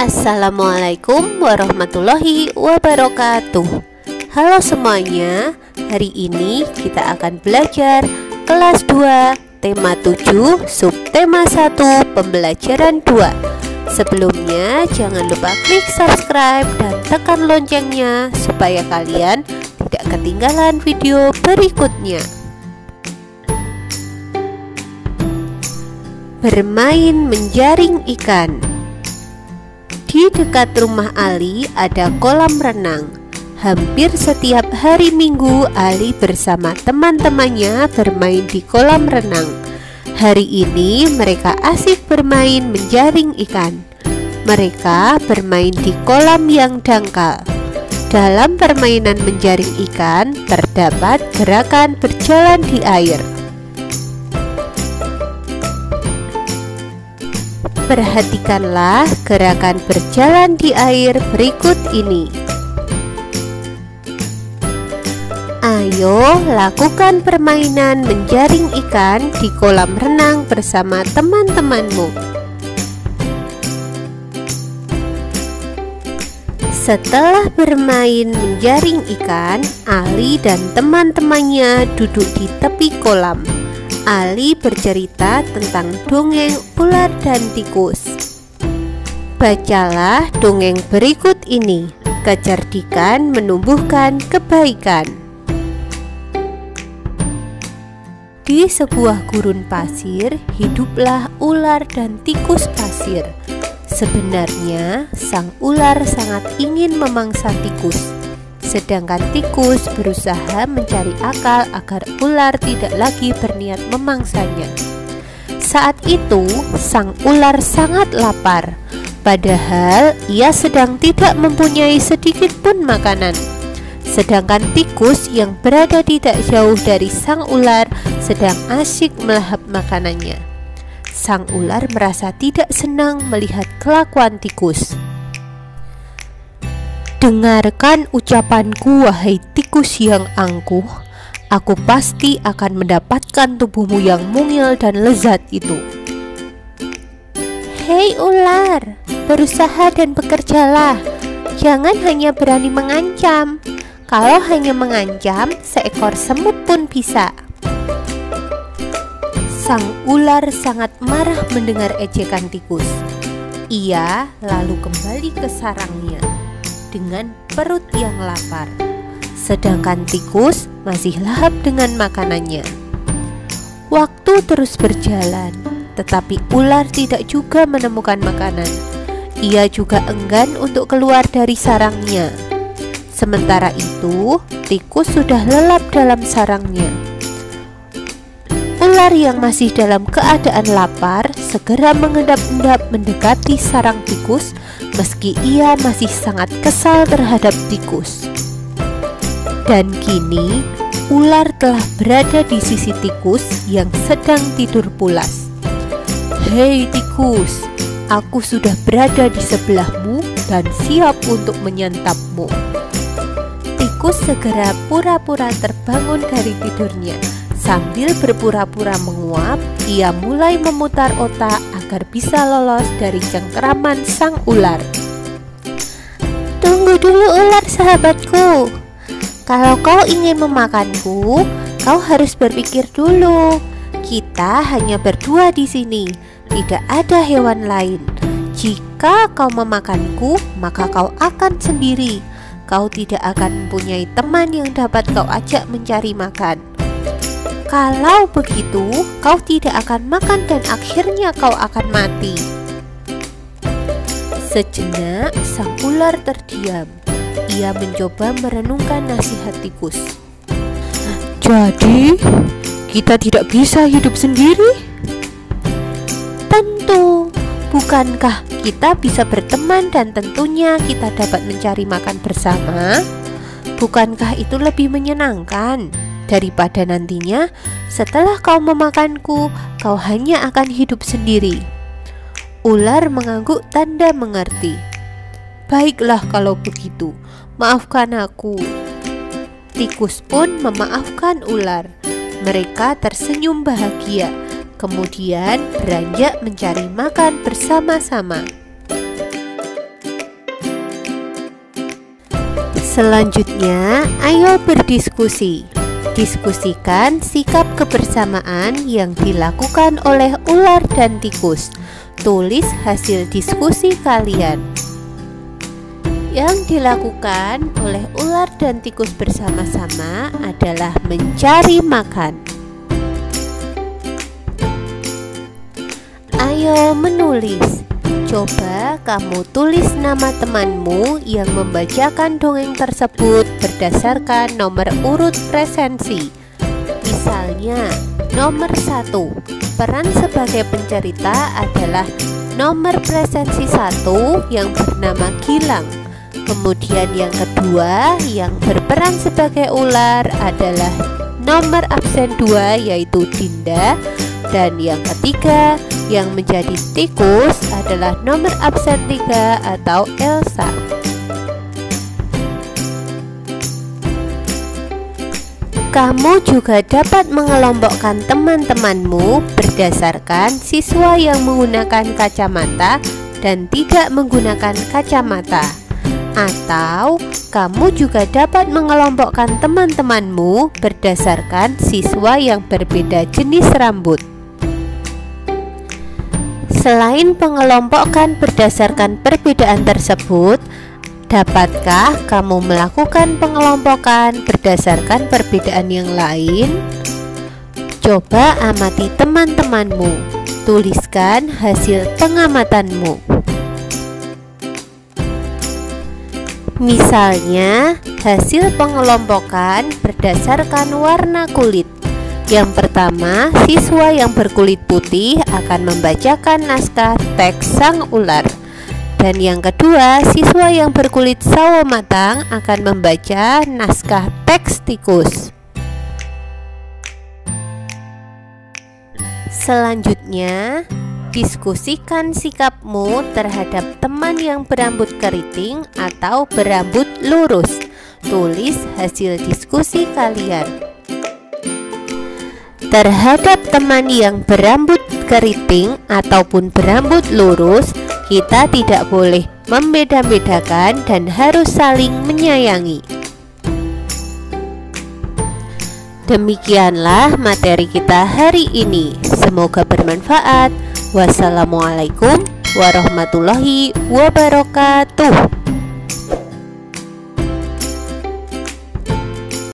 Assalamualaikum warahmatullahi wabarakatuh. Halo semuanya, hari ini kita akan belajar kelas 2 tema 7 subtema 1 pembelajaran 2. Sebelumnya jangan lupa klik subscribe dan tekan loncengnya supaya kalian tidak ketinggalan video berikutnya. Bermain menjaring ikan. Di dekat rumah Ali ada kolam renang. Hampir setiap hari Minggu Ali bersama teman-temannya bermain di kolam renang. Hari ini mereka asik bermain menjaring ikan. Mereka bermain di kolam yang dangkal. Dalam permainan menjaring ikan terdapat gerakan berjalan di air. Perhatikanlah gerakan berjalan di air berikut ini. Ayo lakukan permainan menjaring ikan di kolam renang bersama teman-temanmu. Setelah bermain menjaring ikan, Ali dan teman-temannya duduk di tepi kolam. Ali bercerita tentang dongeng ular dan tikus. Bacalah dongeng berikut ini. Kecerdikan menumbuhkan kebaikan. Di sebuah gurun pasir, hiduplah ular dan tikus pasir. Sebenarnya, sang ular sangat ingin memangsa tikus. Sedangkan tikus berusaha mencari akal agar ular tidak lagi berniat memangsanya. Saat itu, sang ular sangat lapar, padahal ia sedang tidak mempunyai sedikit pun makanan. Sedangkan tikus yang berada tidak jauh dari sang ular sedang asyik melahap makanannya. Sang ular merasa tidak senang melihat kelakuan tikus. Dengarkan ucapanku, wahai tikus yang angkuh. Aku pasti akan mendapatkan tubuhmu yang mungil dan lezat itu. Hei ular, berusaha dan bekerjalah. Jangan hanya berani mengancam. Kalau hanya mengancam, seekor semut pun bisa. Sang ular sangat marah mendengar ejekan tikus. Ia lalu kembali ke sarangnya dengan perut yang lapar. Sedangkan tikus masih lahap dengan makanannya. Waktu terus berjalan, tetapi ular tidak juga menemukan makanan. Ia juga enggan untuk keluar dari sarangnya. Sementara itu, tikus sudah lelap dalam sarangnya. Ular yang masih dalam keadaan lapar segera mengendap-endap mendekati sarang tikus, meski ia masih sangat kesal terhadap tikus. Dan kini ular telah berada di sisi tikus yang sedang tidur pulas. Hei tikus, aku sudah berada di sebelahmu dan siap untuk menyantapmu. Tikus segera pura-pura terbangun dari tidurnya. Sambil berpura-pura menguap, ia mulai memutar otak agar bisa lolos dari cengkeraman sang ular. Tunggu dulu ular sahabatku. Kalau kau ingin memakanku, kau harus berpikir dulu. Kita hanya berdua di sini, tidak ada hewan lain. Jika kau memakanku, maka kau akan sendiri. Kau tidak akan mempunyai teman yang dapat kau ajak mencari makan. Kalau begitu, kau tidak akan makan dan akhirnya kau akan mati. Sejenak, sang ular terdiam. Ia mencoba merenungkan nasihat tikus. Jadi, kita tidak bisa hidup sendiri? Tentu, bukankah kita bisa berteman dan tentunya kita dapat mencari makan bersama? Bukankah itu lebih menyenangkan daripada nantinya setelah kau memakanku, kau hanya akan hidup sendiri? Ular mengangguk tanda mengerti. Baiklah kalau begitu, maafkan aku. Tikus pun memaafkan ular. Mereka tersenyum bahagia. Kemudian beranjak mencari makan bersama-sama. Selanjutnya, ayo berdiskusi. Diskusikan sikap kebersamaan yang dilakukan oleh ular dan tikus. Tulis hasil diskusi kalian. Yang dilakukan oleh ular dan tikus bersama-sama adalah mencari makan. Ayo menulis. Coba kamu tulis nama temanmu yang membacakan dongeng tersebut berdasarkan nomor urut presensi. Misalnya, nomor 1, peran sebagai pencerita adalah nomor presensi 1 yang bernama Gilang. Kemudian yang kedua yang berperan sebagai ular adalah nomor absen 2 yaitu Dinda. Dan yang ketiga yang menjadi tikus adalah nomor absen 3 atau Elsa. Kamu juga dapat mengelompokkan teman-temanmu berdasarkan siswa yang menggunakan kacamata dan tidak menggunakan kacamata. Atau kamu juga dapat mengelompokkan teman-temanmu berdasarkan siswa yang berbeda jenis rambut. Selain pengelompokan berdasarkan perbedaan tersebut, dapatkah kamu melakukan pengelompokan berdasarkan perbedaan yang lain? Coba amati teman-temanmu. Tuliskan hasil pengamatanmu. Misalnya, hasil pengelompokan berdasarkan warna kulit. Yang pertama, siswa yang berkulit putih akan membacakan naskah teks sang ular. Dan yang kedua, siswa yang berkulit sawo matang akan membaca naskah teks tikus. Selanjutnya, diskusikan sikapmu terhadap teman yang berambut keriting atau berambut lurus. Tulis hasil diskusi kalian. Terhadap teman yang berambut keriting ataupun berambut lurus, kita tidak boleh membeda-bedakan dan harus saling menyayangi. Demikianlah materi kita hari ini. Semoga bermanfaat. Wassalamualaikum warahmatullahi wabarakatuh.